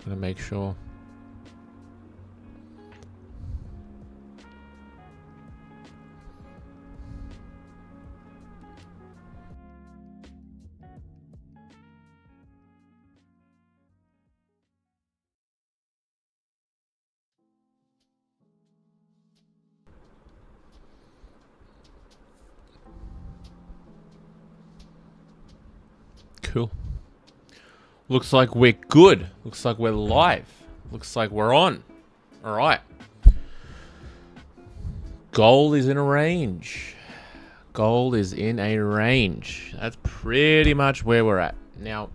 Gonna make sure. Cool. Looks like we're good. Looks like we're live. Looks like we're on. All right. Gold is in a range. Gold is in a range. That's pretty much where we're at. Now,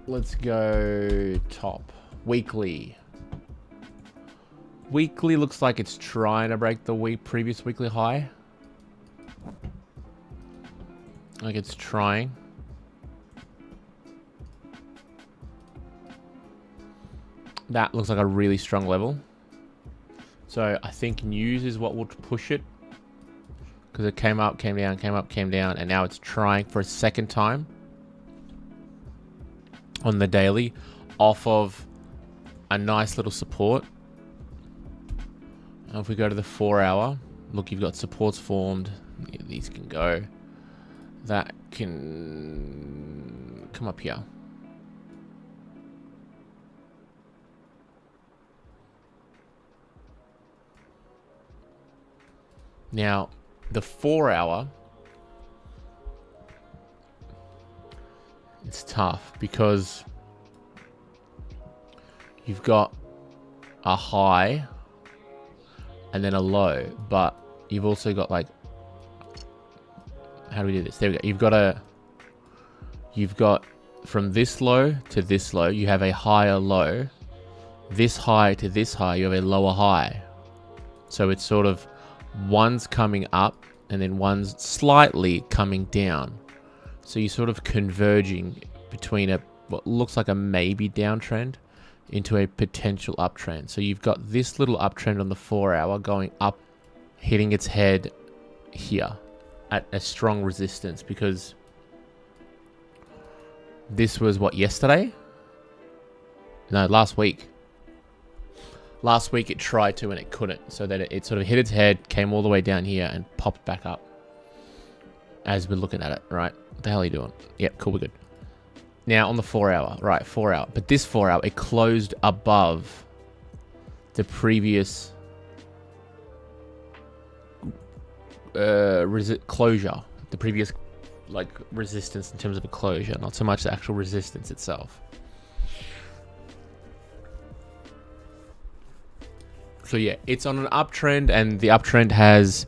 let's go top. Weekly. Weekly looks like it's trying to break the previous weekly high. Like it's trying. That looks like a really strong level. So I think news is what will push it. Because it came up, came down, came up, came down. And now it's trying for a second time. On the daily. Off of a nice little support. And if we go to the 4 hour. Look, you've got supports formed. These can go. That can come up here. Now, the 4 hour, it's tough because you've got a high and then a low, but you've also got like, how do we do this? There we go. You've got from this low to this low, you have a higher low. This high to this high, you have a lower high. So it's sort of one's coming up and then one's slightly coming down. So you're sort of converging between what looks like a maybe downtrend into a potential uptrend. So you've got this little uptrend on the 4 hour going up, hitting its head here at a strong resistance, because this was what, yesterday? No, last week. Last week it tried to and it couldn't. So that it sort of hit its head, came all the way down here and popped back up. As we're looking at it, right? What the hell are you doing? Yep, cool, we're good. Now on the 4 hour, right, 4 hour. But this 4 hour, it closed above the previous closure. The previous like resistance in terms of a closure, not so much the actual resistance itself. So yeah, it's on an uptrend, and the uptrend has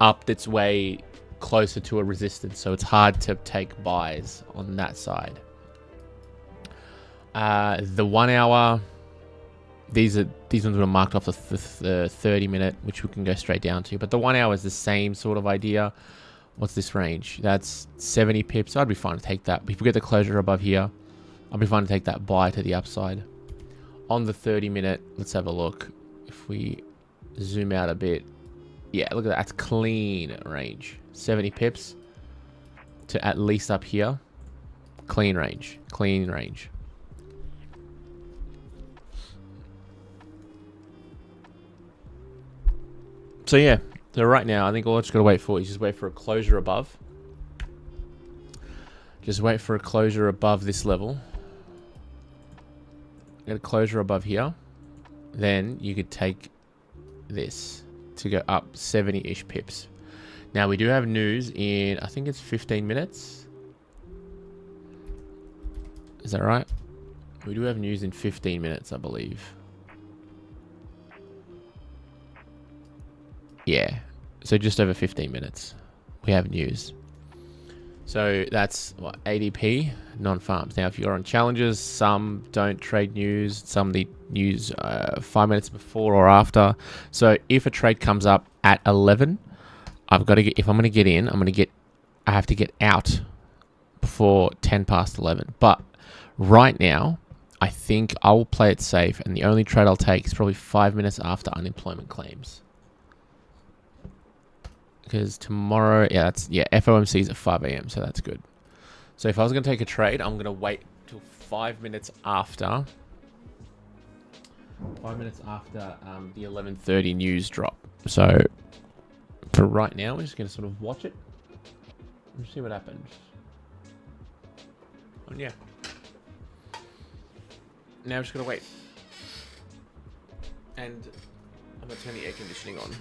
upped its way closer to a resistance, so it's hard to take buys on that side. The 1 hour, these ones were marked off the 30 minute, which we can go straight down to, but the 1 hour is the same sort of idea. What's this range? That's 70 pips. I'd be fine to take that. But if we get the closure above here, I'll be fine to take that buy to the upside. On the 30 minute, let's have a look. If we zoom out a bit, yeah, look at that. That's clean range. 70 pips to at least up here. Clean range. Clean range. So yeah, so right now, I think all I just got to wait for is just wait for a closure above. Just wait for a closure above this level. Get a closure above here. Then you could take this to go up 70-ish pips. Now we do have news in, I think it's 15 minutes. Is that right? We do have news in 15 minutes, I believe. Yeah, so just over 15 minutes, we have news. So that's what, ADP, non-farms. Now, if you're on challenges, some don't trade news, some need news 5 minutes before or after. So if a trade comes up at 11, I've got to get, if I'm going to get in, I have to get out before 10 past 11. But right now, I think I will play it safe, and the only trade I'll take is probably 5 minutes after unemployment claims. Because tomorrow, yeah, FOMC is at 5 a.m, so that's good. So if I was going to take a trade, I'm going to wait till 5 minutes after. 5 minutes after the 11:30 news drop. So for right now, we're just going to sort of watch it and see what happens. And yeah. Now I'm just going to wait. And I'm going to turn the air conditioning on.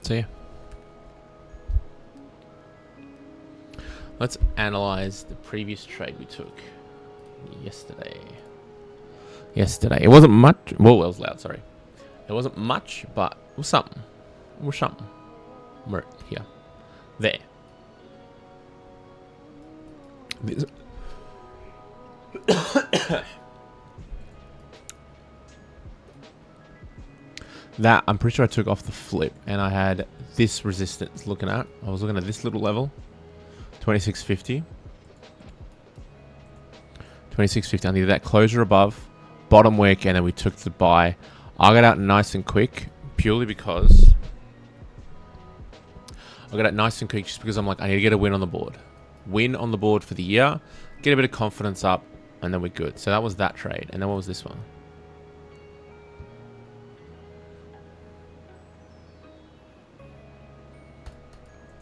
So yeah. Let's analyze the previous trade we took yesterday. It wasn't much. Well, it was loud, sorry. It wasn't much, but it was something. It was something. We're here. There. That, I'm pretty sure I took off the flip, and I had this resistance looking at. I was looking at this little level. 2650. 2650. I needed that closure above, bottom wick, and then we took the buy. I got out nice and quick, purely because... I got out nice and quick just because I'm like, I need to get a win on the board. Win on the board for the year, get a bit of confidence up, and then we're good. So that was that trade. And then what was this one?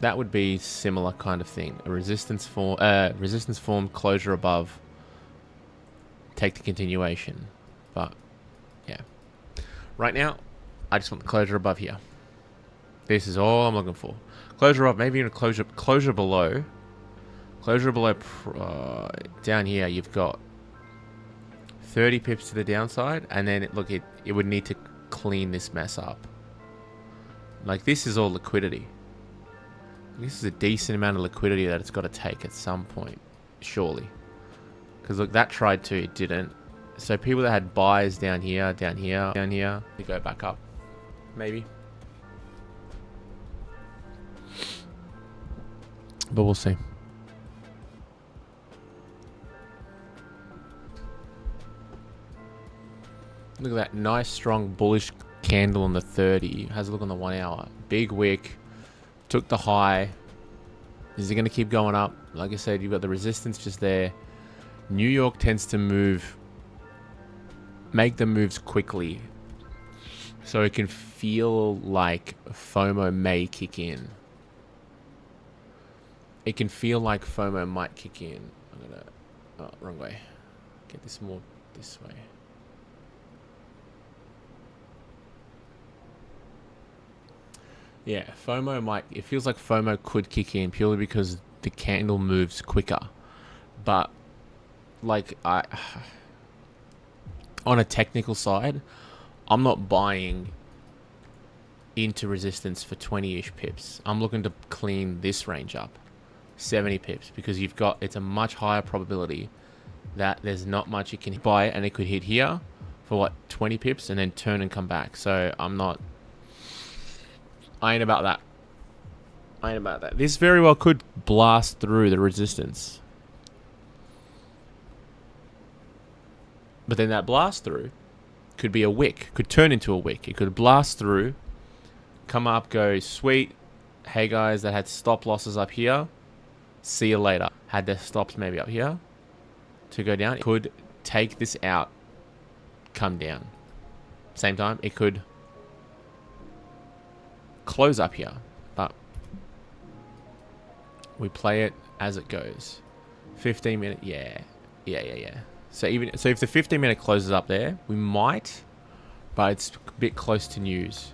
That would be similar kind of thing. A resistance form, closure above, take the continuation. But yeah, right now I just want the closure above here. This is all I'm looking for. Closure up, maybe even a closure below. Closure below down here. You've got 30 pips to the downside, and then it would need to clean this mess up. Like, this is all liquidity. This is a decent amount of liquidity that it's got to take at some point, surely. Because look, that tried to, it didn't. So people that had buys down here, down here, down here, they go back up, maybe. But we'll see. Look at that nice, strong, bullish candle on the 30. Has a look on the 1 hour. Big wick. Took the high. Is it going to keep going up? Like I said, you've got the resistance just there. New York tends to make the moves quickly. So it can feel like FOMO may kick in. It can feel like FOMO might kick in. I'm going to... Oh, wrong way. Get this more this way. Yeah, FOMO might... It feels like FOMO could kick in purely because the candle moves quicker. But, like, on a technical side, I'm not buying into resistance for 20-ish pips. I'm looking to clean this range up. 70 pips. Because you've got... It's a much higher probability that there's not much you can buy, and it could hit here for, what, 20 pips and then turn and come back. So, I'm not... I ain't about that. I ain't about that. This very well could blast through the resistance. But then that blast through could be a wick. Could turn into a wick. It could blast through. Come up, go, sweet. Hey guys, that had stop losses up here. See you later. Had their stops maybe up here to go down. It could take this out. Come down. Same time, it could... close up here, but we play it as it goes. 15 minute, yeah. So if the 15-minute closes up there, we might, but it's a bit close to news,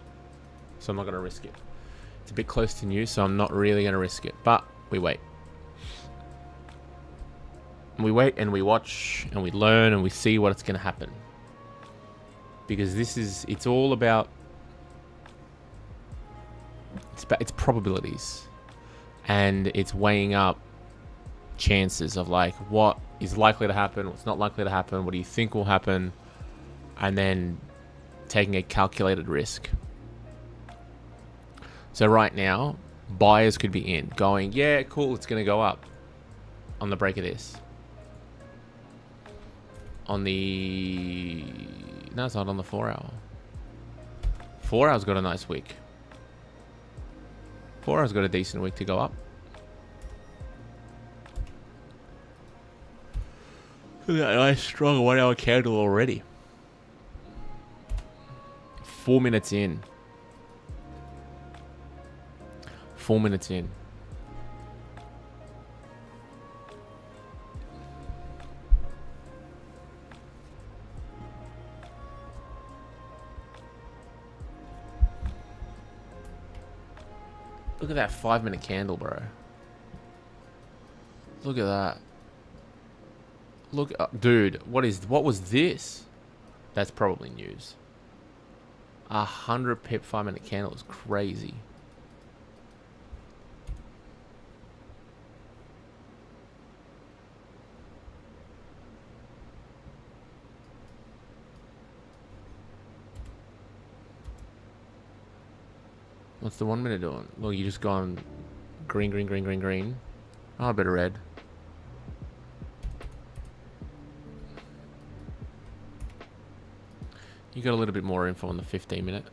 so I'm not gonna risk it. It's a bit close to new, so I'm not really going to risk it. But we wait. We wait and we watch and we learn and we see what's going to happen. Because it's all about, it's probabilities. And it's weighing up chances of like what is likely to happen, what's not likely to happen, what do you think will happen, and then taking a calculated risk. So right now, buyers could be in, going, yeah, cool, it's going to go up on the break of this. On the... No, it's not on the 4 hour. 4 hour's got a nice week. 4 hour's got a decent week to go up. Look at that nice strong 1 hour candle already. 4 minutes in. 4 minutes in. Look at that 5 minute candle, bro. Look at that. Look, dude, what was this? That's probably news. 100 pip 5 minute candle is crazy. What's the 1 minute doing? Look, you just gone green, green, green, green, green. Oh, a bit of red. You got a little bit more info on the 15 minute.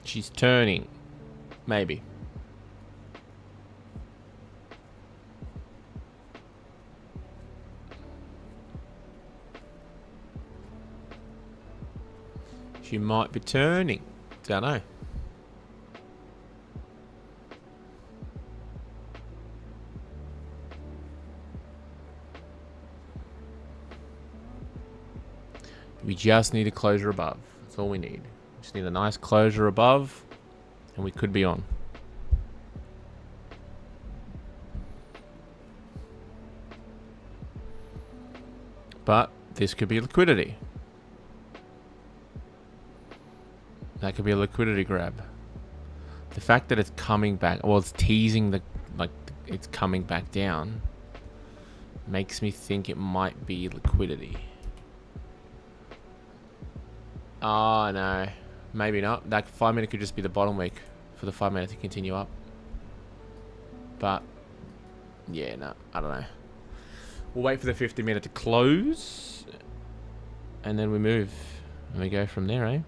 She's turning. Maybe. She might be turning. Don't know. We just need a closure above. That's all we need. Just need a nice closure above, and we could be on. But this could be liquidity. That could be a liquidity grab. The fact that it's coming back, well, it's teasing the, like, it's coming back down, makes me think it might be liquidity. Oh, no. Maybe not. That 5 minute could just be the bottom week for the 5 minute to continue up. But, yeah, no, I don't know. We'll wait for the 50 minute to close, and then we move, and we go from there, eh?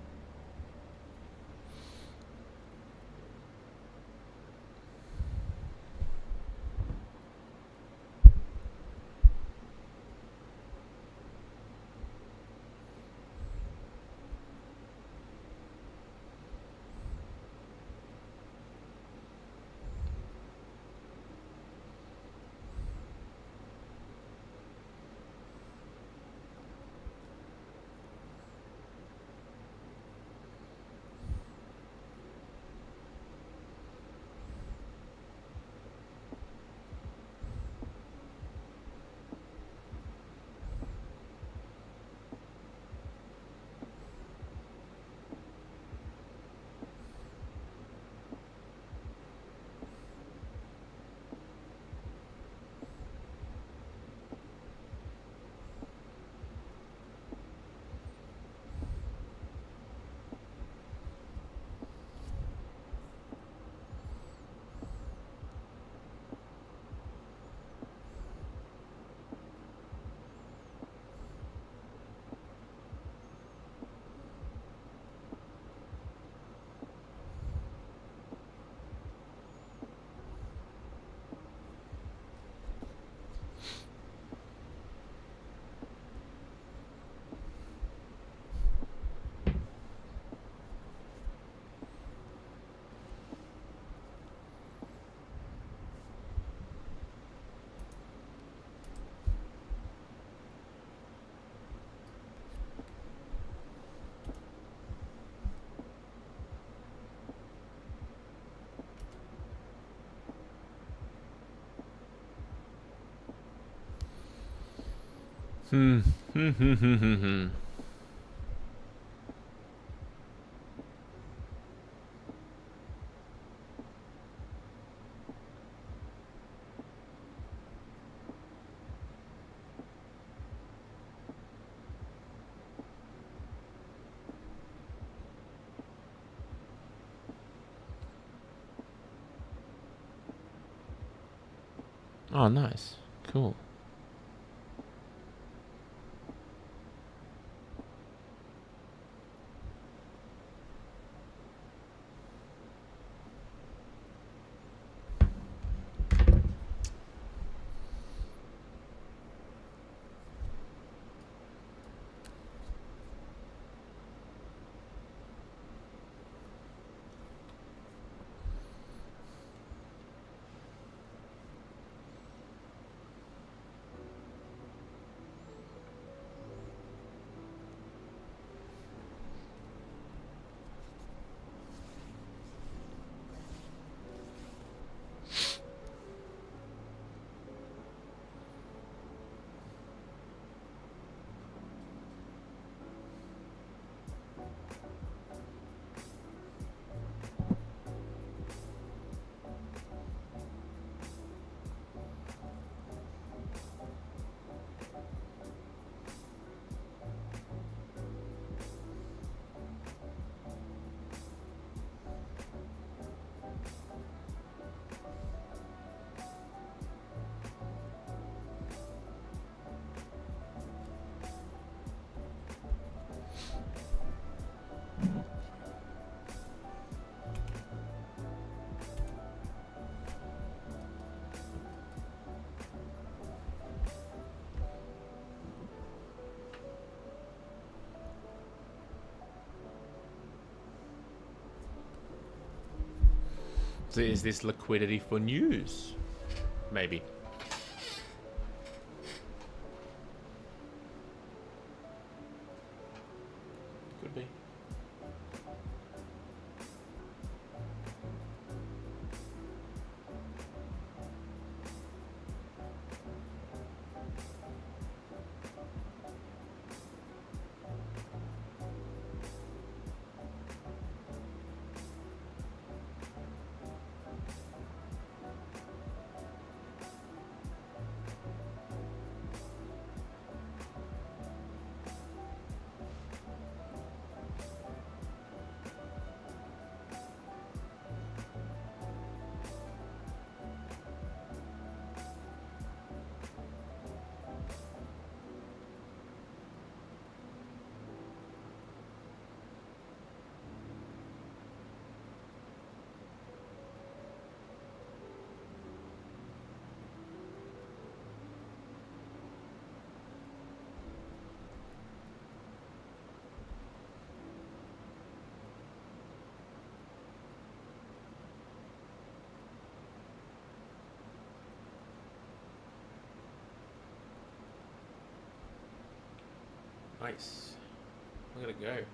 Hmm. Oh, nice. Cool. So is this liquidity for news? Maybe. Could be. Nice. I'm gonna go.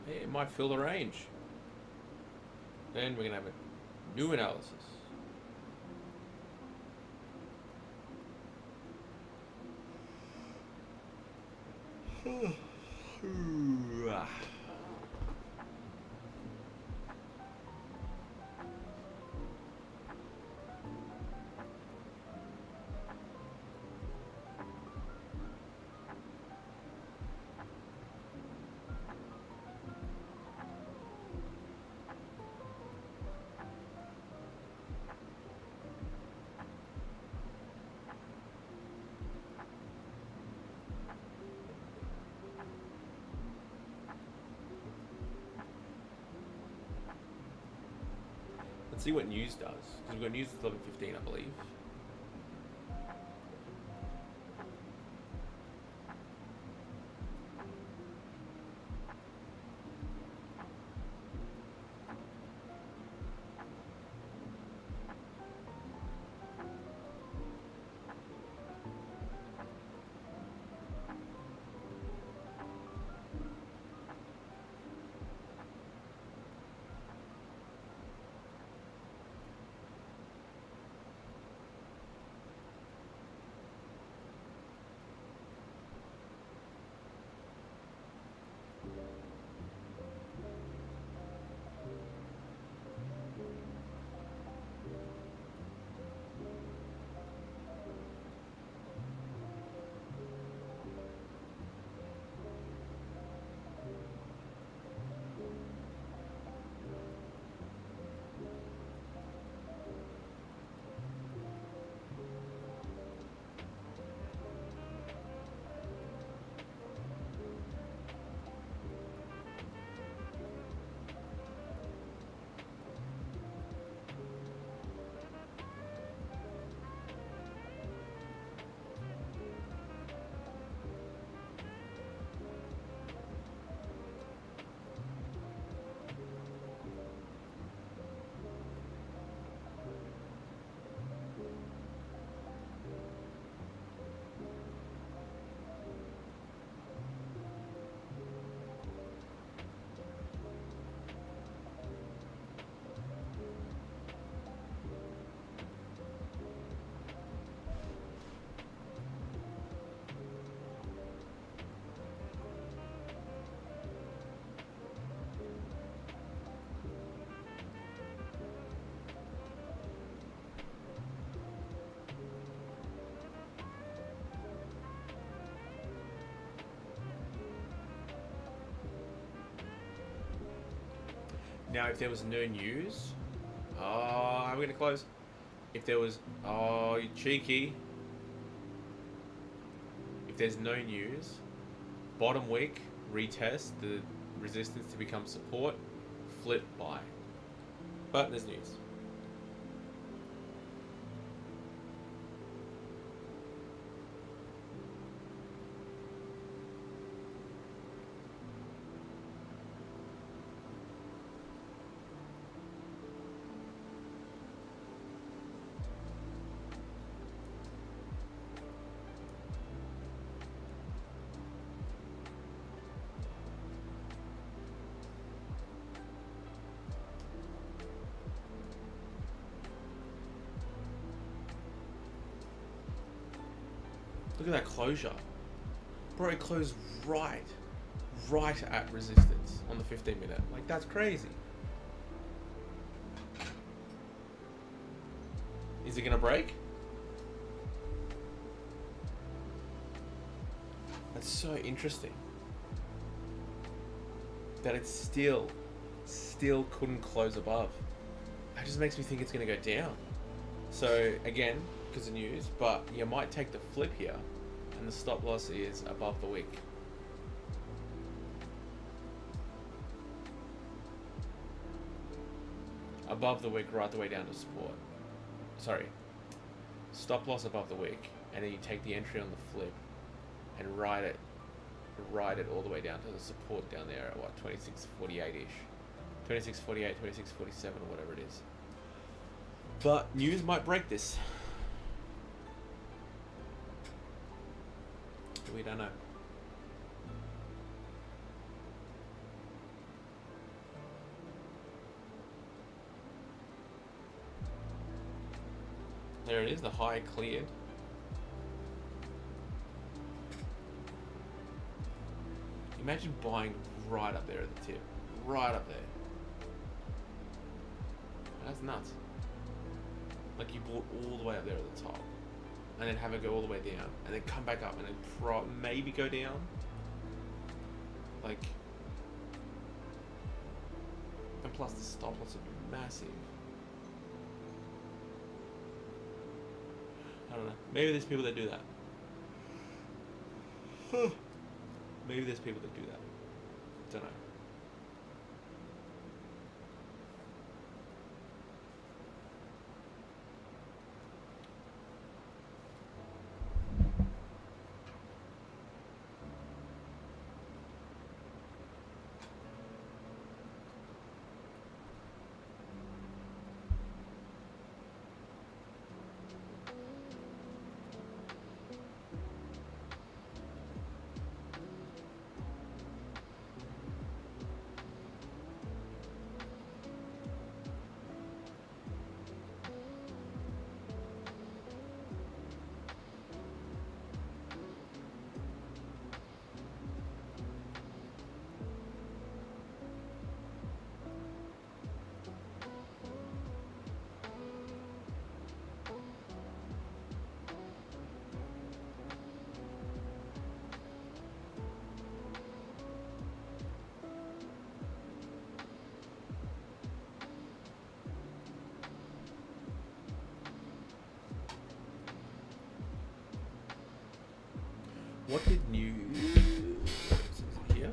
Hey, it might fill the range. Then we're gonna have a new analysis. Let's see what news does. Because we've got news at 11:15, I believe. Now, if there was no news, oh, how are we gonna close? If there was, oh, you cheeky. If there's no news, bottom week, retest the resistance to become support, flip buy. But there's news. Look at that closure. Bro, it closed right at resistance on the 15 minute. Like, that's crazy. Is it gonna break? That's so interesting. That it still couldn't close above. That just makes me think it's gonna go down. So again, because of news, but you might take the flip here, and the stop loss is above the wick. Above the wick, right the way down to support. Sorry, stop loss above the wick, and then you take the entry on the flip, and ride it all the way down to the support down there at what, 26.48ish, 26.48, 26.47, or whatever it is. But news might break this. We don't know. There it is, the high cleared. Imagine buying right up there at the tip. Right up there. That's nuts. Like, you bought all the way up there at the top, and then have it go all the way down, and then come back up, and then maybe go down. Like, and plus the stop loss would be massive. I don't know. Maybe there's people that do that. Maybe there's people that do that. Don't know. What did news? Is it here?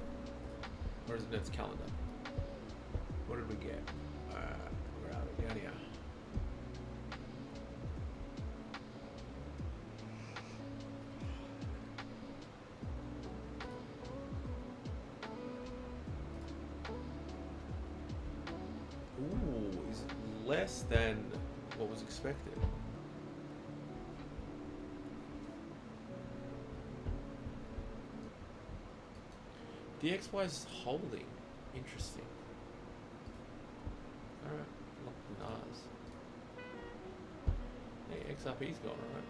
Or is it next calendar? What did we get? Where are we? Down here. Ooh, is less than what was expected. DXY is holding. Interesting. Alright, not Nas. Hey, XRP's gone, alright.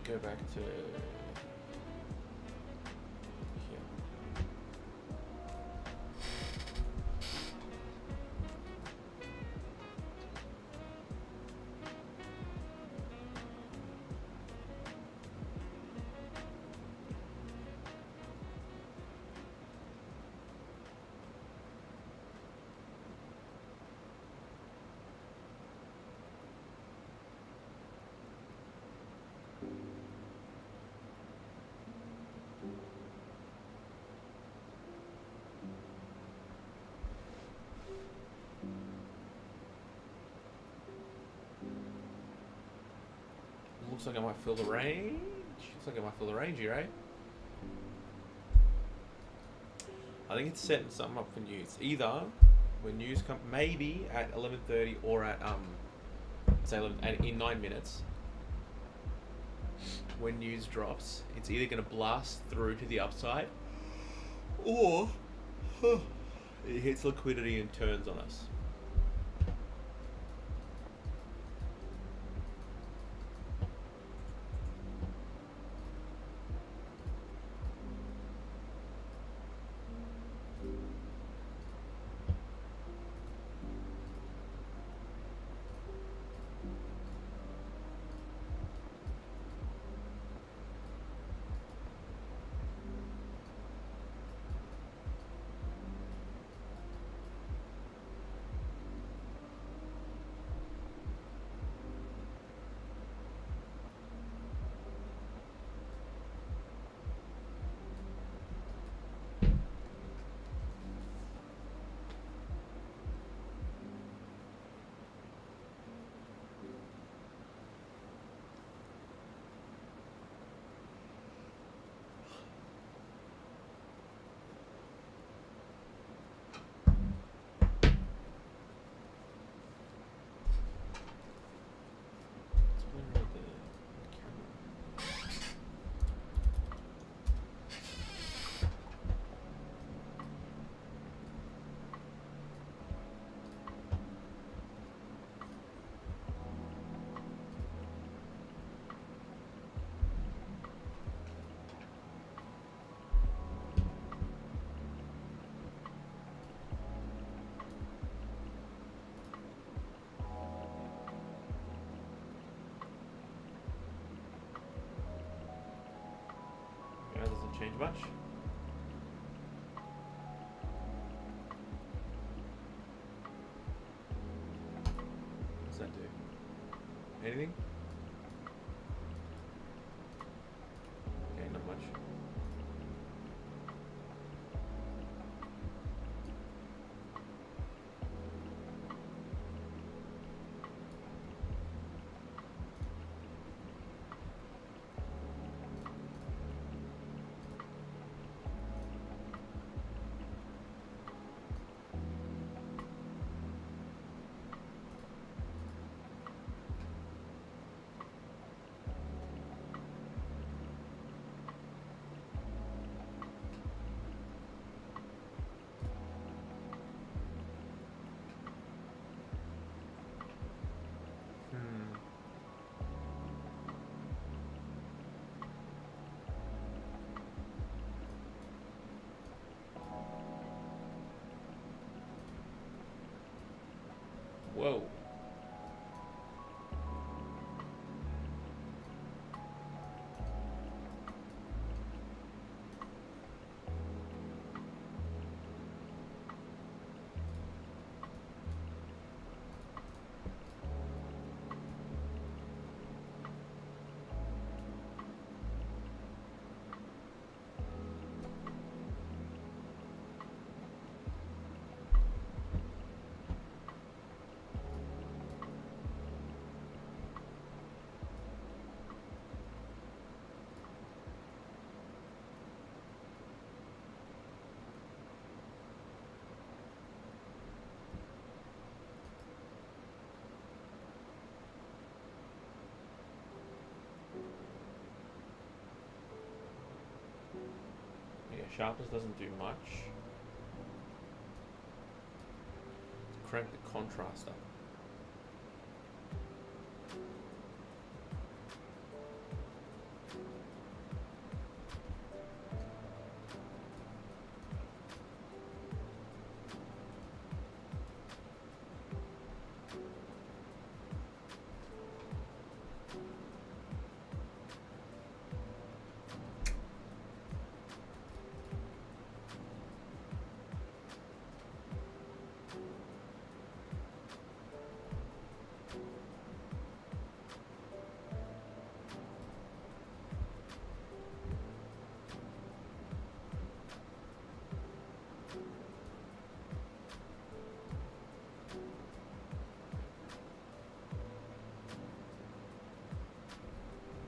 Go back to here. Looks like I might fill the range. Looks like I might fill the range here, eh? I think it's setting something up for news. Either when news come, maybe at 11:30 or at say 11, in 9 minutes. When news drops, it's either going to blast through to the upside, or it hits liquidity and turns on us. Change much? What's that do? Anything? Okay, not much. Whoa. Yeah, sharpness doesn't do much. Let's crank the contrast up.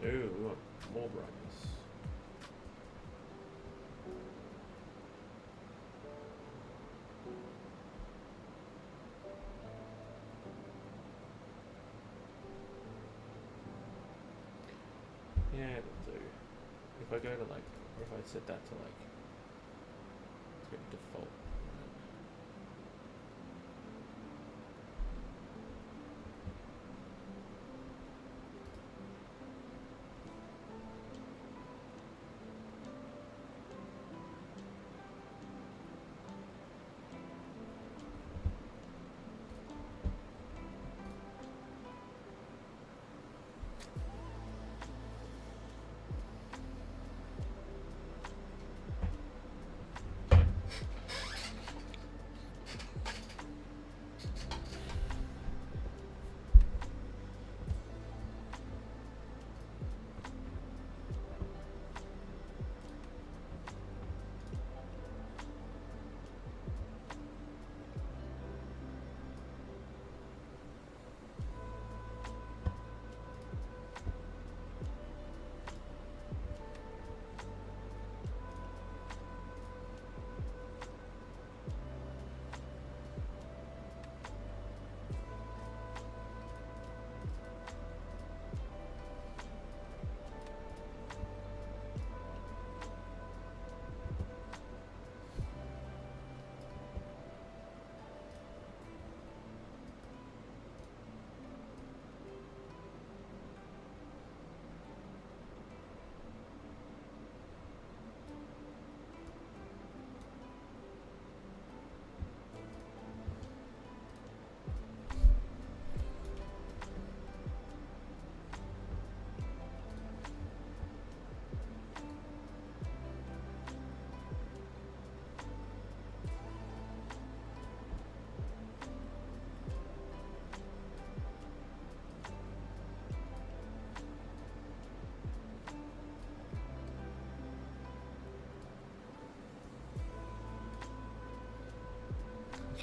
Ooh, we want more brightness. Yeah, it'll do. If I go to like, or if I set that to like, let's go to default.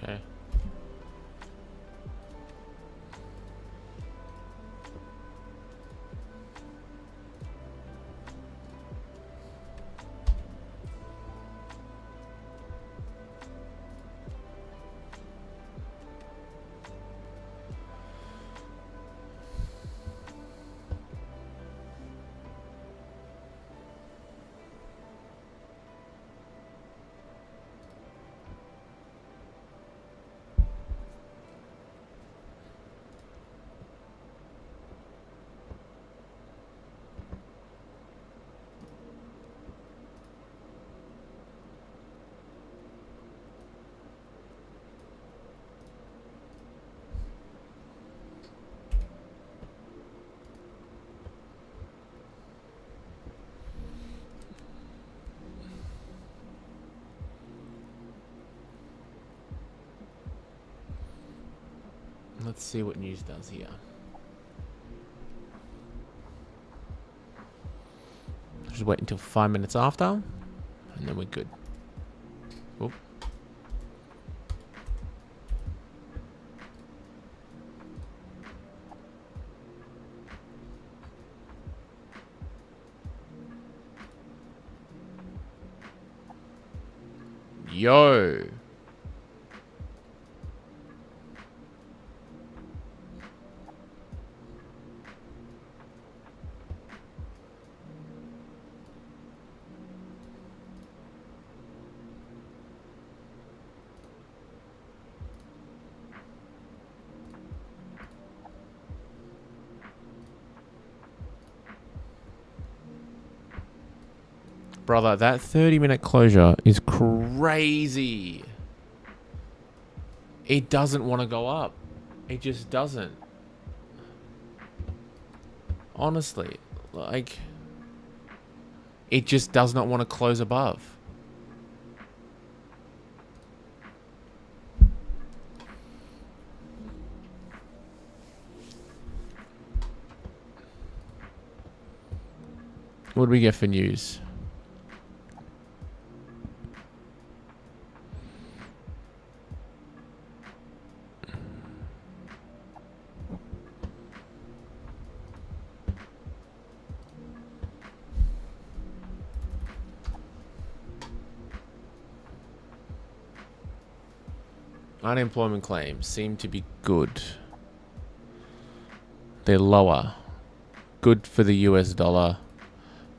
Okay. Let's see what news does here. Just wait until 5 minutes after, and then we're good. Oop. Yo. Brother, that 30-minute closure is crazy. It doesn't want to go up. It just doesn't. Honestly, like, it just does not want to close above. What do we get for news? Unemployment claims seem to be good. They're lower. Good for the US dollar.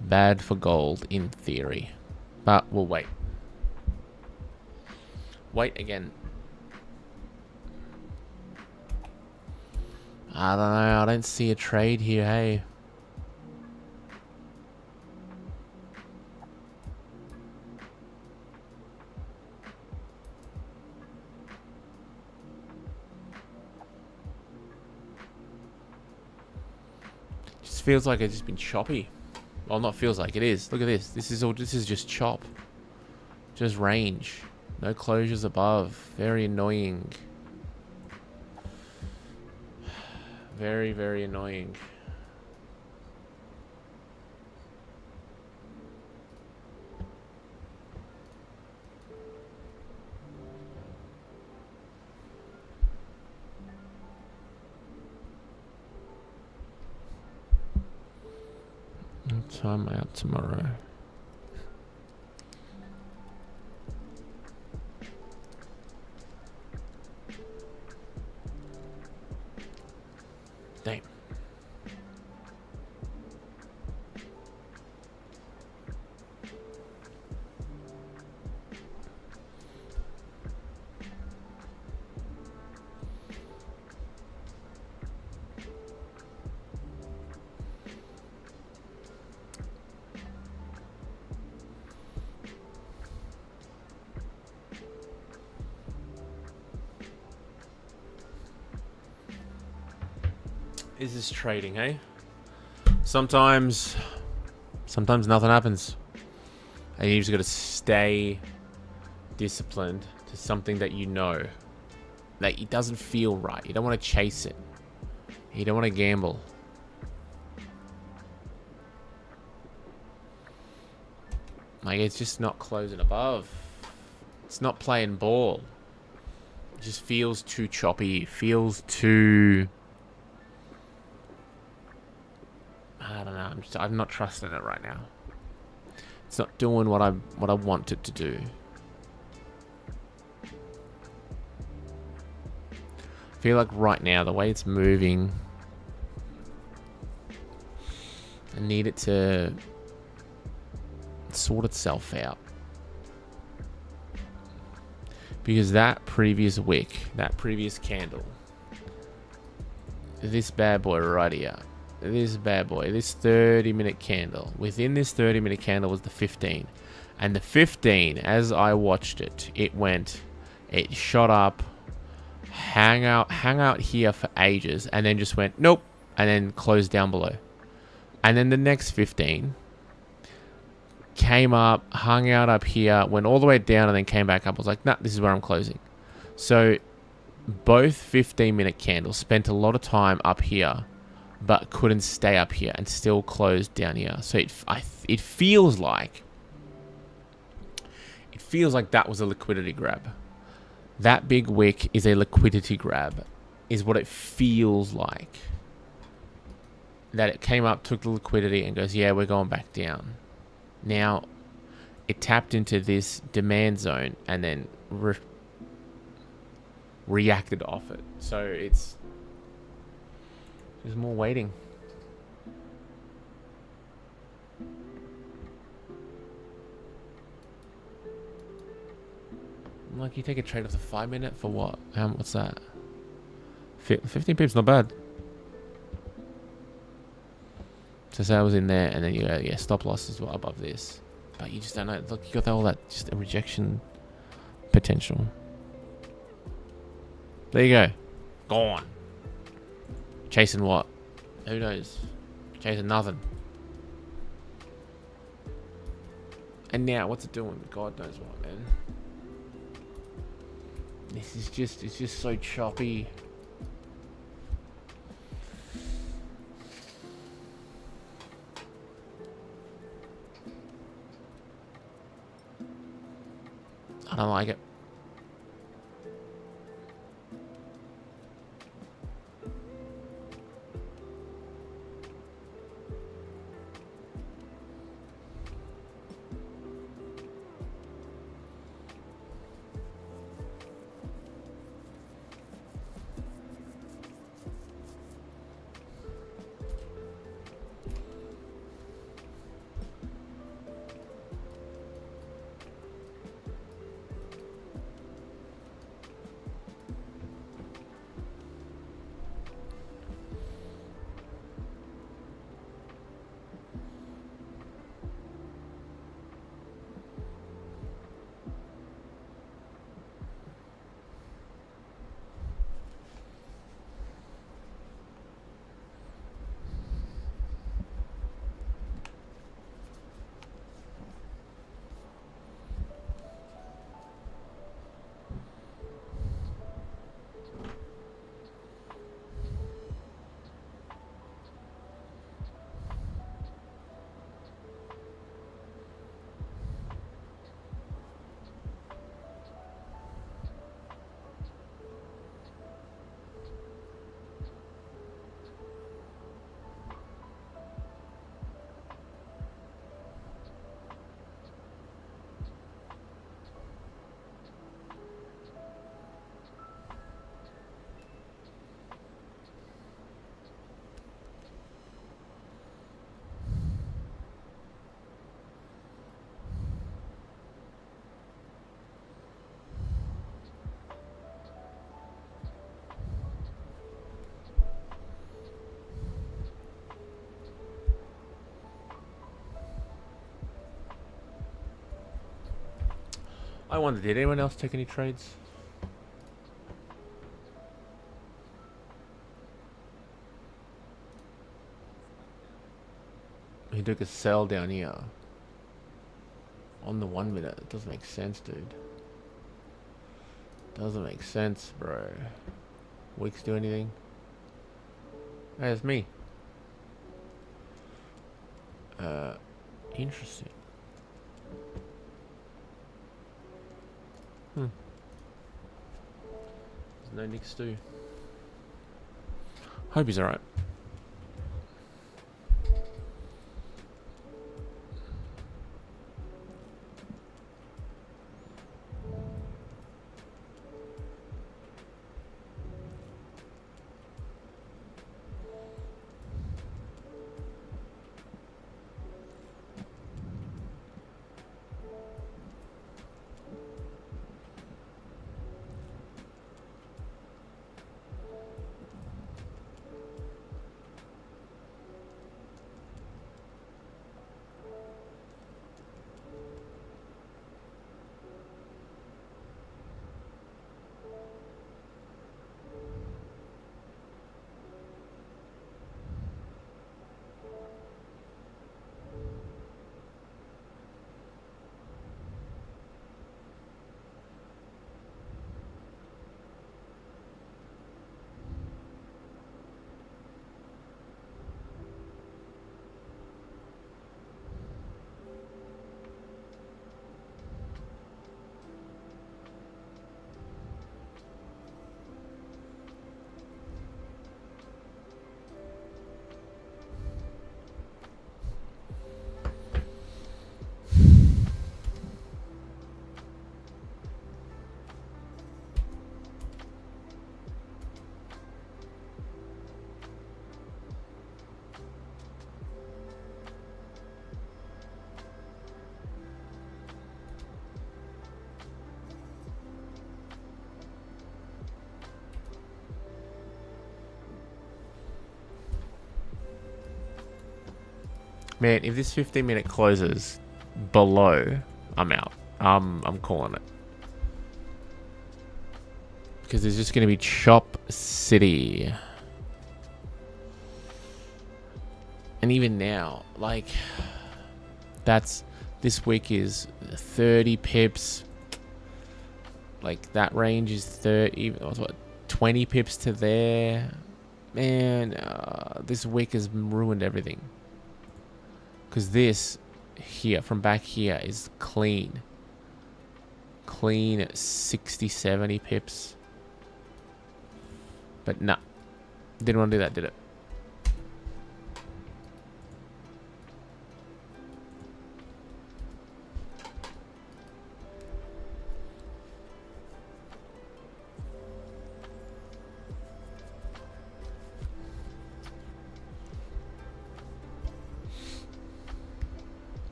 Bad for gold in theory. But we'll wait. Wait again. I don't know. I don't see a trade here, hey. Just feels like it's just been choppy. Well, not feels like, it is. Look at this. This is just chop. Just range. No closures above. Very annoying. Very, very annoying. What time am I out tomorrow? Damn. Is this trading, eh? Sometimes nothing happens. And you just got to stay disciplined to something that you know. Like, it doesn't feel right. You don't want to chase it. You don't want to gamble. Like, it's just not closing above. It's not playing ball. It just feels too choppy. It feels too... I don't know. I'm not trusting it right now. It's not doing what I want it to do. I feel like right now, the way it's moving, I need it to sort itself out. Because that previous wick, that previous candle, this bad boy right here, this bad boy, this 30-minute candle, within this 30-minute candle was the 15. And the 15, as I watched it, it shot up, hang out here for ages, and then just went, nope, and then closed down below. And then the next 15 came up, hung out up here, went all the way down, and then came back up. I was like, nah, this is where I'm closing. So both 15-minute candles spent a lot of time up here, but couldn't stay up here and still closed down here. So it feels like that was a liquidity grab. That big wick is a liquidity grab, is what it feels like. That it came up, took the liquidity, and goes, yeah, we're going back down. Now, it tapped into this demand zone and then reacted off it. So there's more waiting. Like, you take a trade off the 5-minute for what? What's that? 15 pips, not bad. So say I was in there, and then you go, yeah, stop loss as well above this. But you just don't know. Look, you got all that, just a rejection potential. There you go. Gone. Chasing what? Who knows? Chasing nothing. And now, what's it doing? God knows what, man. This is just, it's just so choppy. I don't like it. I wonder, did anyone else take any trades? He took a sell down here. On the 1 minute. It doesn't make sense, dude. Doesn't make sense, bro. Wicks do anything? Hey, it's me. Interesting. There's no Nick Stew. Hope he's alright. Man, if this 15-minute closes below, I'm out. I'm calling it. Because there's just going to be Chop City. And even now, like, this wick is 30 pips. Like, that range is 30, what, 20 pips to there. Man, this wick has ruined everything. Because this here, from back here, is clean. Clean 60, 70 pips. But nah, didn't want to do that, did it?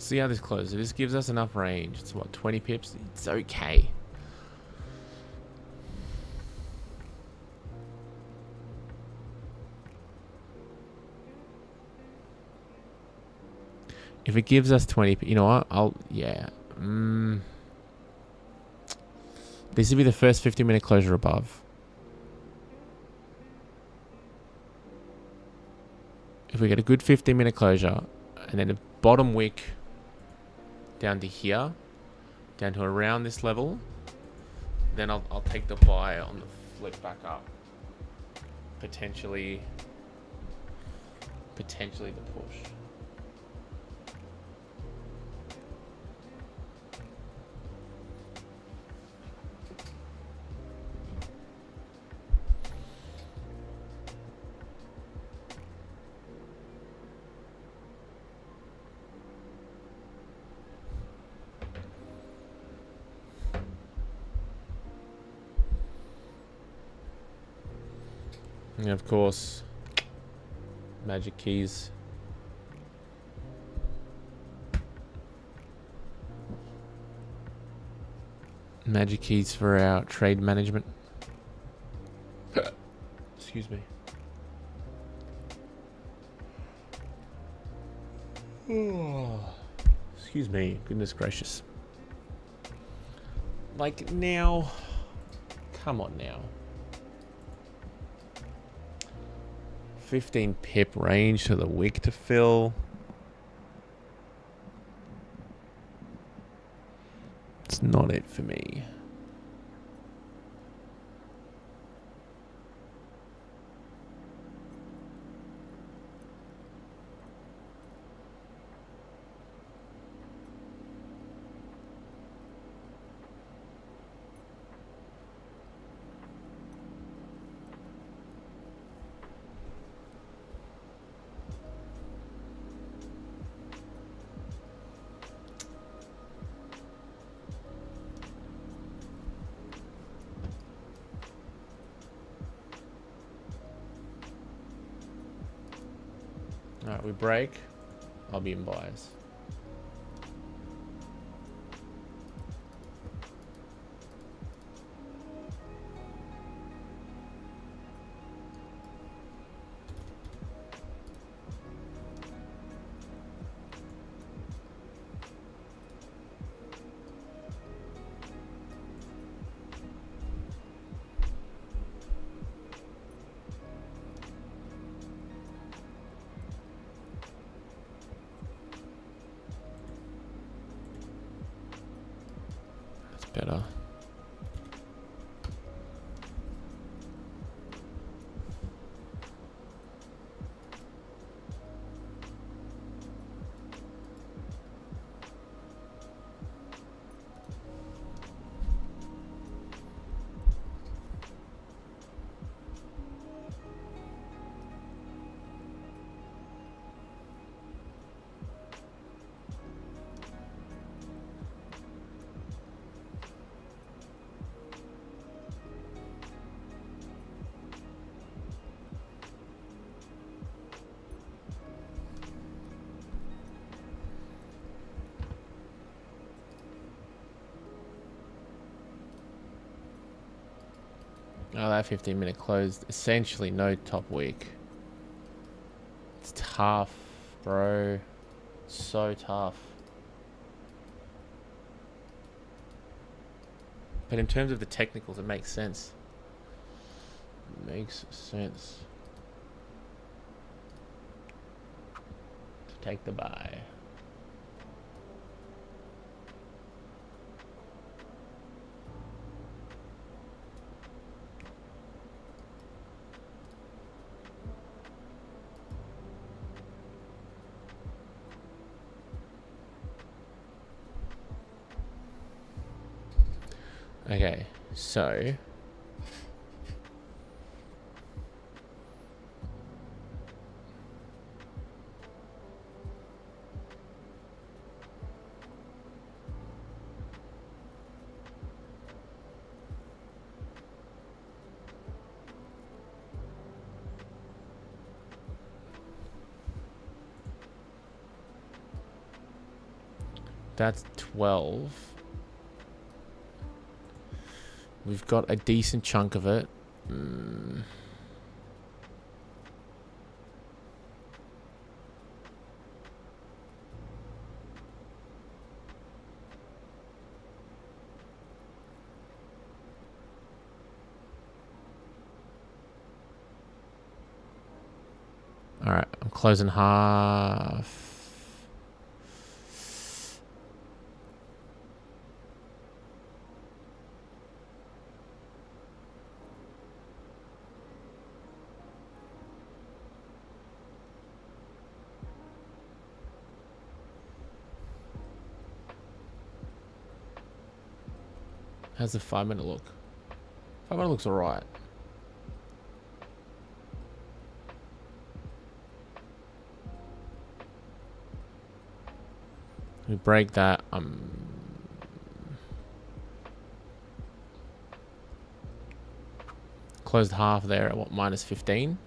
See how this closes. This gives us enough range. It's what, 20 pips? It's okay. If it gives us 20, you know what? Yeah. This would be the first 15-minute closure above. If we get a good 15-minute closure, and then the bottom wick down to here, down to around this level, then I'll take the buy on the flip back up. Potentially the push. And of course, magic keys. Magic keys for our trade management. Excuse me. Excuse me. Goodness gracious. Like now, come on now. 15 pip range to the wick to fill. It's not it for me. Alright, we break. I'll be in buys. better. Oh, that 15-minute closed. Essentially no top wick. It's tough, bro. So tough. But in terms of the technicals, it makes sense. It makes sense to take the buy. Okay, so that's 12. We've got a decent chunk of it. Alright, I'm closing half. How's the 5-minute look? 5-minute looks alright. We break that. Closed half there at what, minus 15?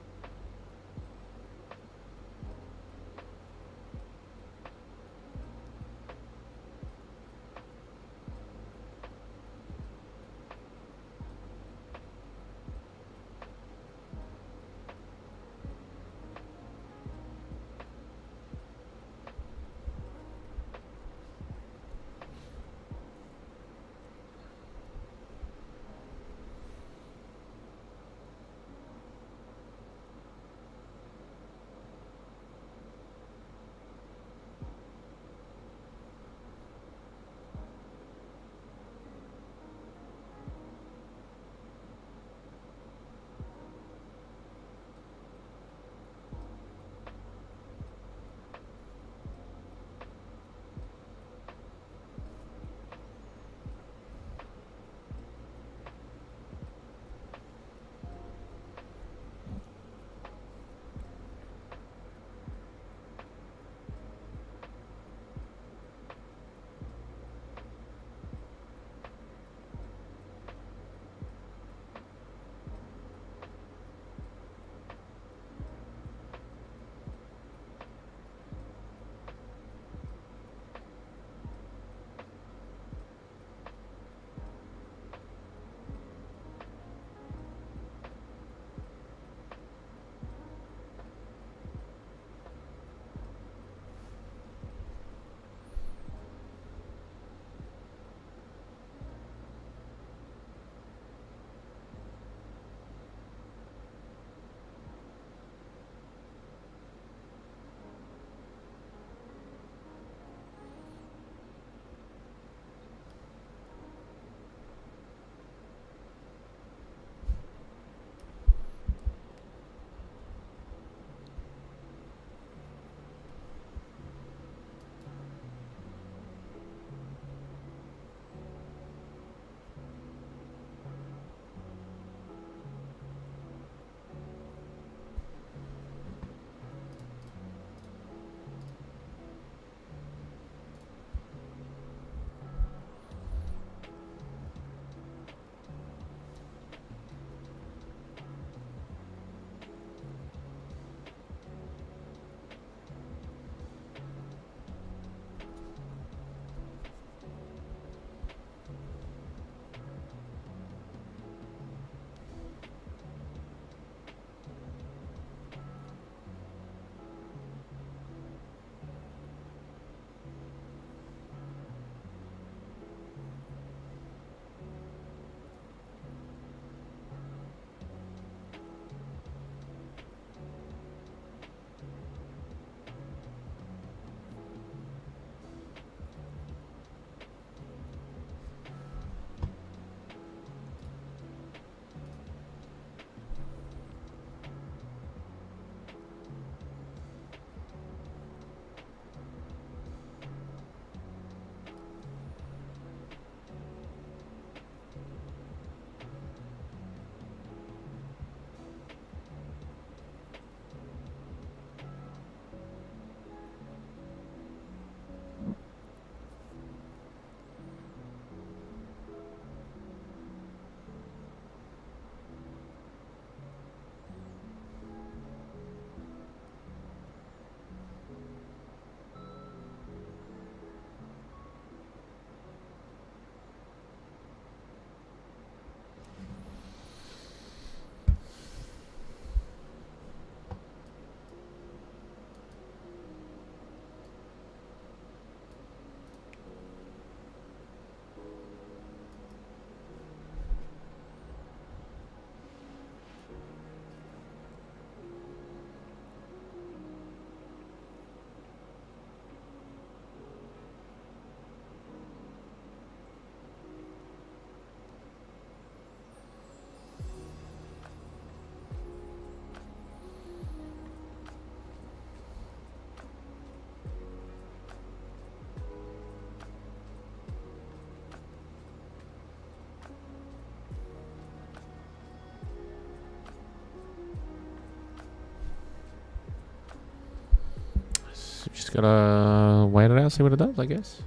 Just gotta wait it out, see what it does, I guess.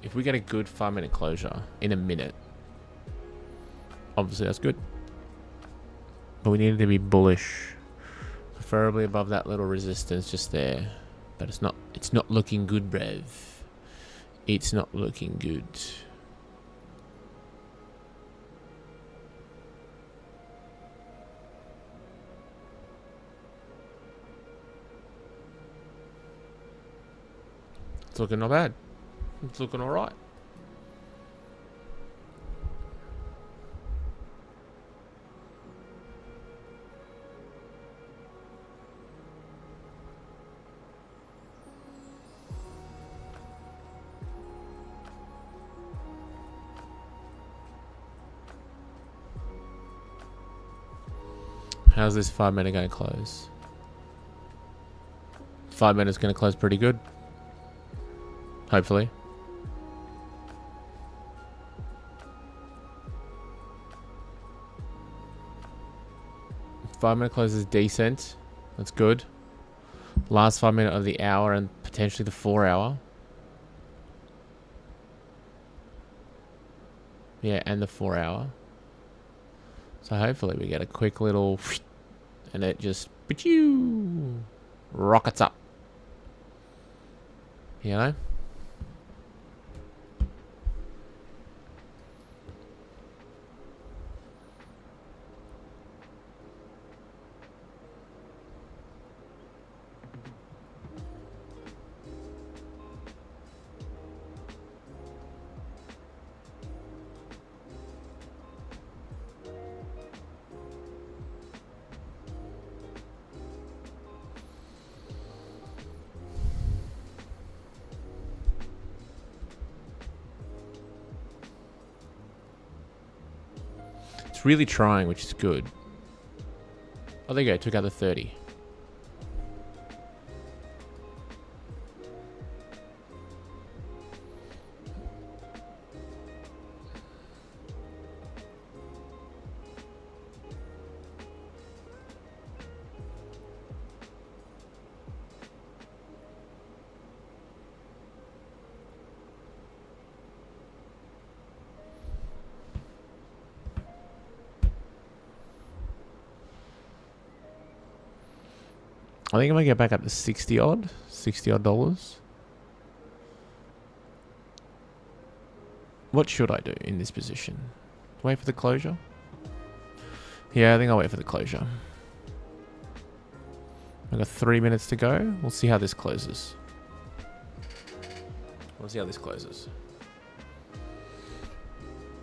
If we get a good 5-minute closure in a minute, obviously that's good. But we needed to be bullish. Preferably above that little resistance just there. But it's not looking good, bruv. It's not looking good. It's looking not bad. It's looking alright. How's this 5-minute going to close? 5 minutes going to close pretty good. Hopefully. Five-minute close is decent. That's good. Last 5 minute of the hour and potentially the 4 hour. Yeah, and the 4 hour. So hopefully we get a quick little... And it just... rockets up. You know? It's really trying, which is good. Oh, there you go. Took out the 30. I think I'm going to get back up to 60 odd dollars. What should I do in this position? Wait for the closure? Yeah, I think I'll wait for the closure. I've got 3 minutes to go. We'll see how this closes. We'll see how this closes.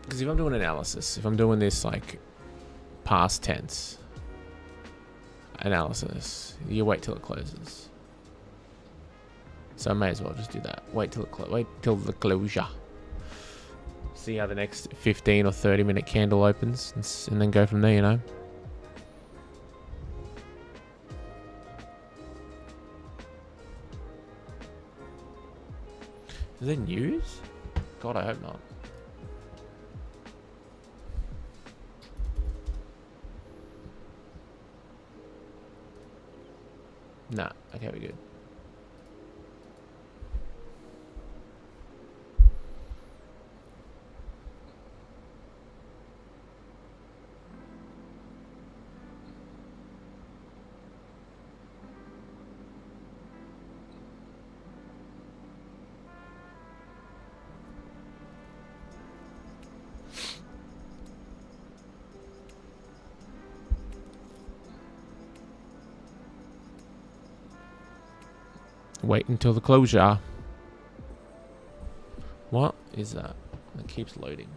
Because if I'm doing analysis, if I'm doing this like past tense analysis, you wait till it closes. So I may as well just do that. Wait till the closure. See how the next 15 or 30 minute candle opens and then go from there, you know. Is there news? God, I hope not. Nah, okay, we're good. Wait until the closure. What is that? It keeps loading.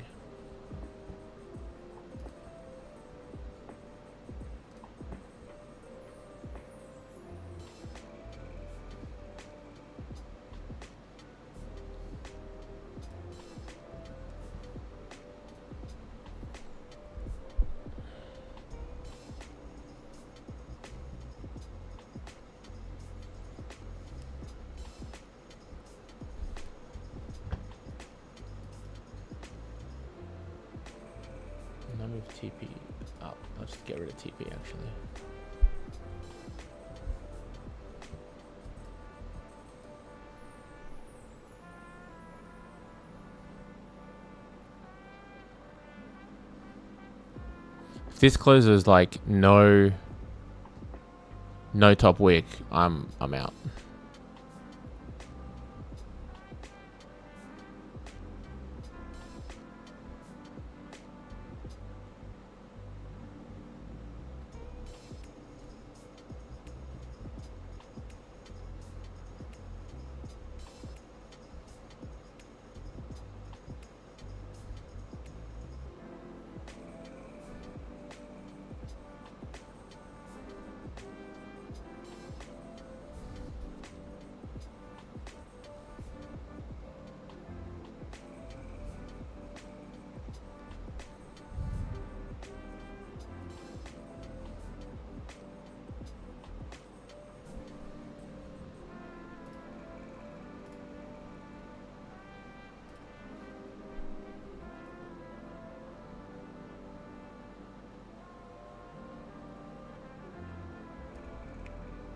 TP up. I'll just get rid of TP actually. If this closes like no top wick, I'm out.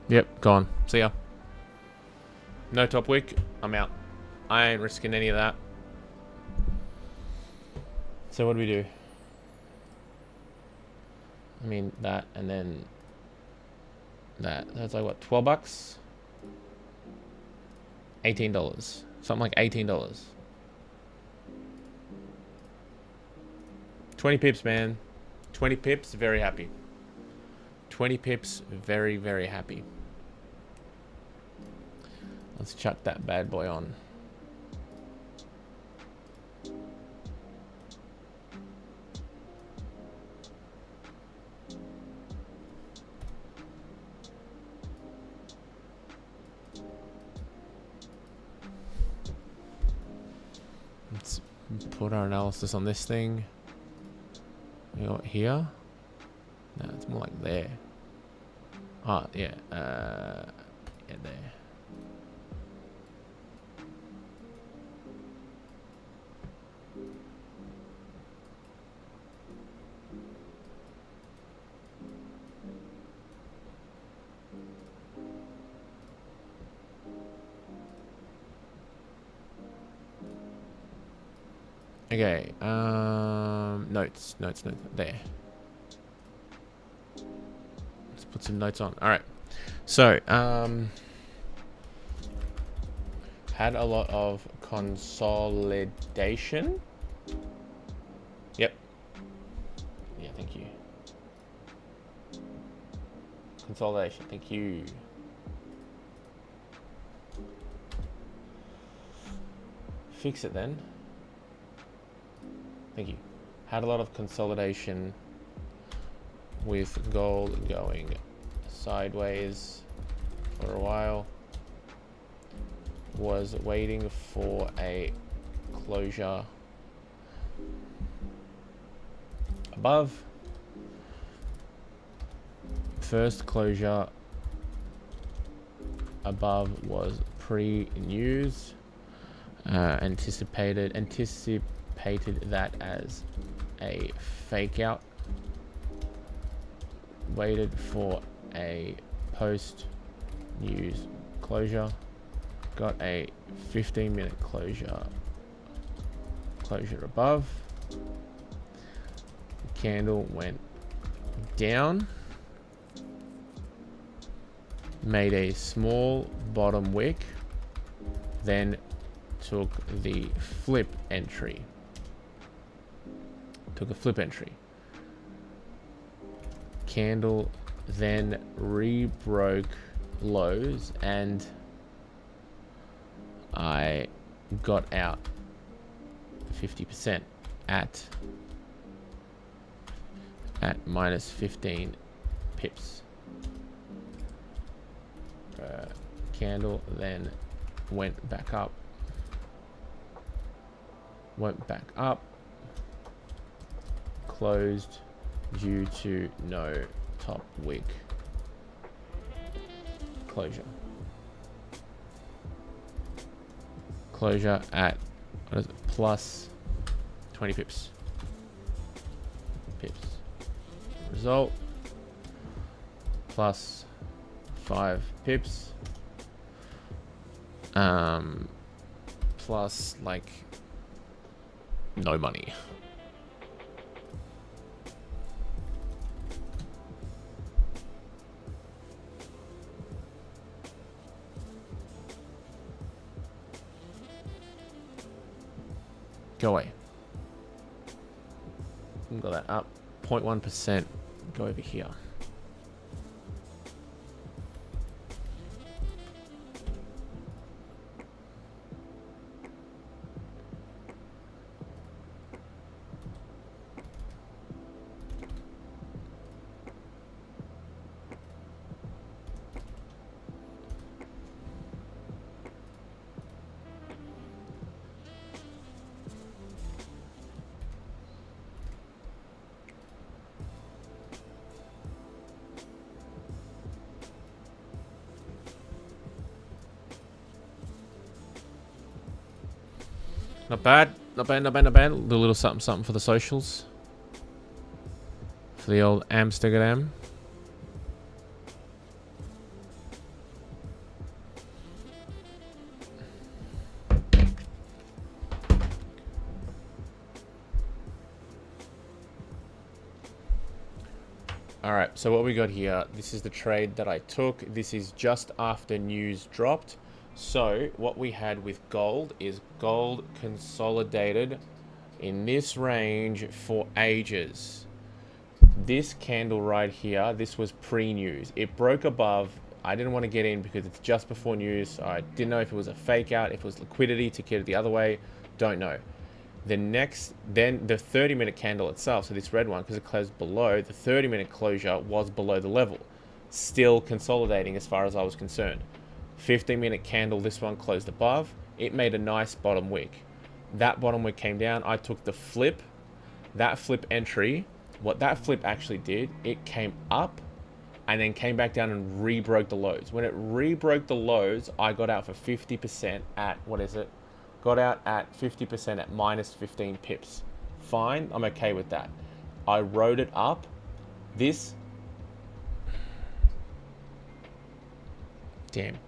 Yep, gone. See ya. No top wick. I'm out. I ain't risking any of that. So what do we do? I mean, that and then that. That's like what, 12 bucks? $18. Something like $18. 20 pips, man. 20 pips, very happy. 20 pips, very, very happy. Let's chuck that bad boy on. Let's put our analysis on this thing. You know what, here? No, it's more like there. Oh, yeah. Yeah, there. Okay, notes, there. Let's put some notes on. All right, so, had a lot of consolidation. Yep. Yeah, thank you. Consolidation, thank you. Fix it then. Thank you. Had a lot of consolidation with gold going sideways for a while. Was waiting for a closure above. First closure above was pre-news. Anticipated that as a fake out. Waited for a post news closure. Got a 15-minute closure above. Candle went down. Made a small bottom wick. Then took the flip entry. Took a flip entry. Candle then re-broke lows and I got out 50% at minus 15 pips. Candle then went back up. Closed due to no top wick closure. Closure at, what is it, plus 20 pips. pips. Result plus 5 pips. Plus like no money. Go away. Got that up 0.1%. Go over here. Not bad. Not bad, not bad, not bad. A little something, something for the socials. For the old Amsterdam. Alright, so what we got here, this is the trade that I took. This is just after news dropped. So what we had with gold is gold consolidated in this range for ages. This candle right here, this was pre-news. It broke above. I didn't want to get in because it's just before news. I didn't know if it was a fake out, if it was liquidity to get it the other way. Don't know. Then the 30-minute candle itself, so this red one, because it closed below, the 30-minute closure was below the level. Still consolidating as far as I was concerned. 15-minute candle, this one closed above. It made a nice bottom wick. That bottom wick came down. I took the flip. That flip entry, what that flip actually did, it came up and then came back down and re-broke the lows. When it re-broke the lows, I got out for 50% at, what is it? Got out at 50% at minus 15 pips. Fine, I'm okay with that. I rode it up. This... Damn.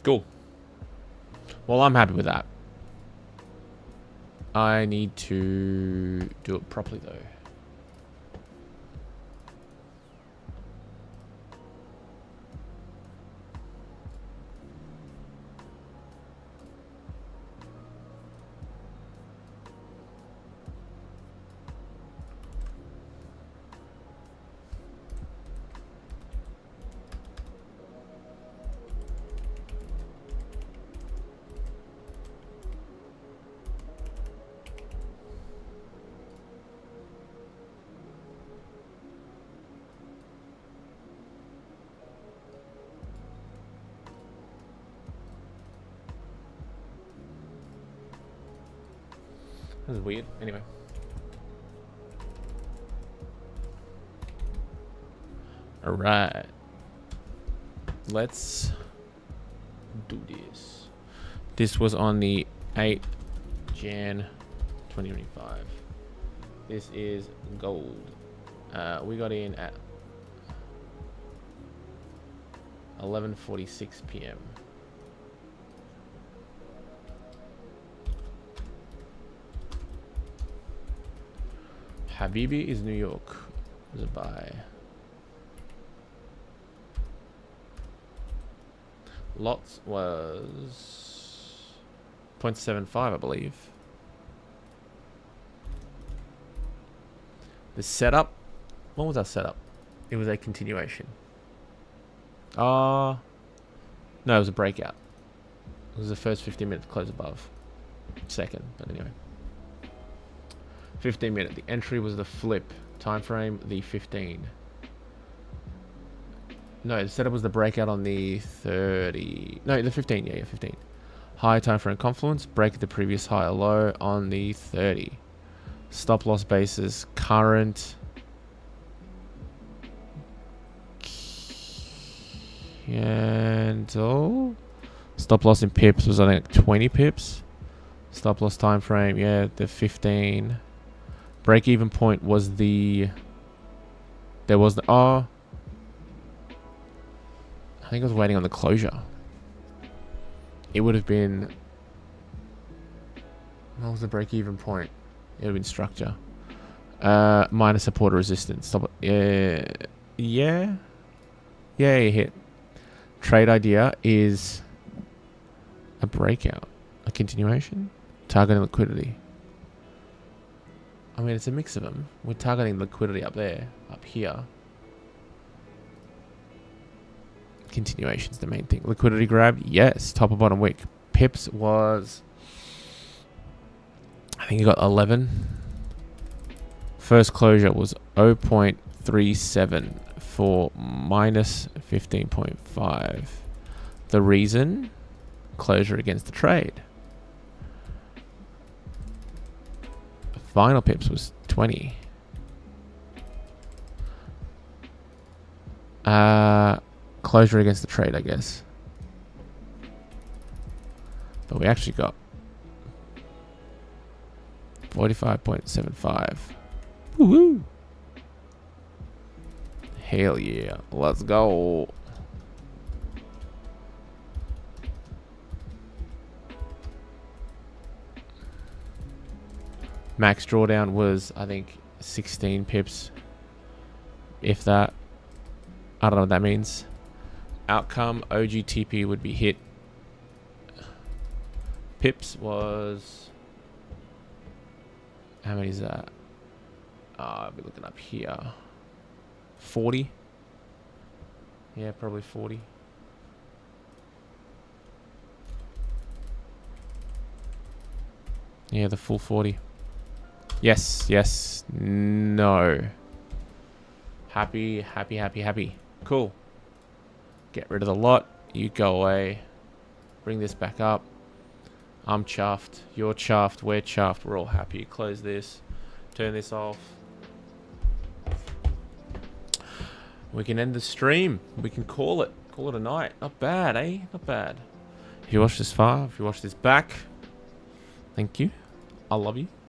Cool. Well, I'm happy with that. I need to do it properly, though. This is weird. Anyway. Alright. Let's do this. This was on the 8th Jan 2025. This is gold. We got in at 11:46 p.m. Habibi is New York. Is a buy. Lots was 0.75, I believe. The setup. What was our setup? It was a continuation. No, it was a breakout. It was the first 15 minutes close above. Second, but anyway. 15 minute. The entry was the flip. Time frame the 15. No, the setup was the breakout on the 30. No, the 15. Yeah, 15. High time frame confluence. Break the previous high or low on the 30. Stop loss basis. Current. Candle. Stop loss in pips was, I think, 20 pips. Stop loss time frame. Yeah, the 15. Break even point was the. There was the. Oh. I think I was waiting on the closure. It would have been. What was the break even point? It would have been structure. Minus support or resistance. Stop it. Yeah. Yeah, you hit. Trade idea is a breakout. A continuation. Targeting liquidity. I mean, it's a mix of them. We're targeting liquidity up there, up here. Continuation's the main thing. Liquidity grab, yes. Top or bottom wick. Pips was, I think you got 11. First closure was 0.37 for minus 15.5. The reason? Closure against the trade. Final pips was 20. Closure against the trade, I guess. But we actually got 45.75. Woohoo! Hell yeah. Let's go. Max drawdown was, I think, 16 pips. If that. I don't know what that means. Outcome, OGTP would be hit. Pips was... How many is that? I'll be looking up here. 40? Yeah, probably 40. Yeah, the full 40. Yes, yes, no. Happy, happy, happy, happy. Cool. Get rid of the lot. You go away. Bring this back up. I'm chuffed. You're chuffed. We're chuffed. We're all happy. Close this. Turn this off. We can end the stream. We can call it. Call it a night. Not bad, eh? Not bad. If you watched this far, if you watched this back, thank you. I love you.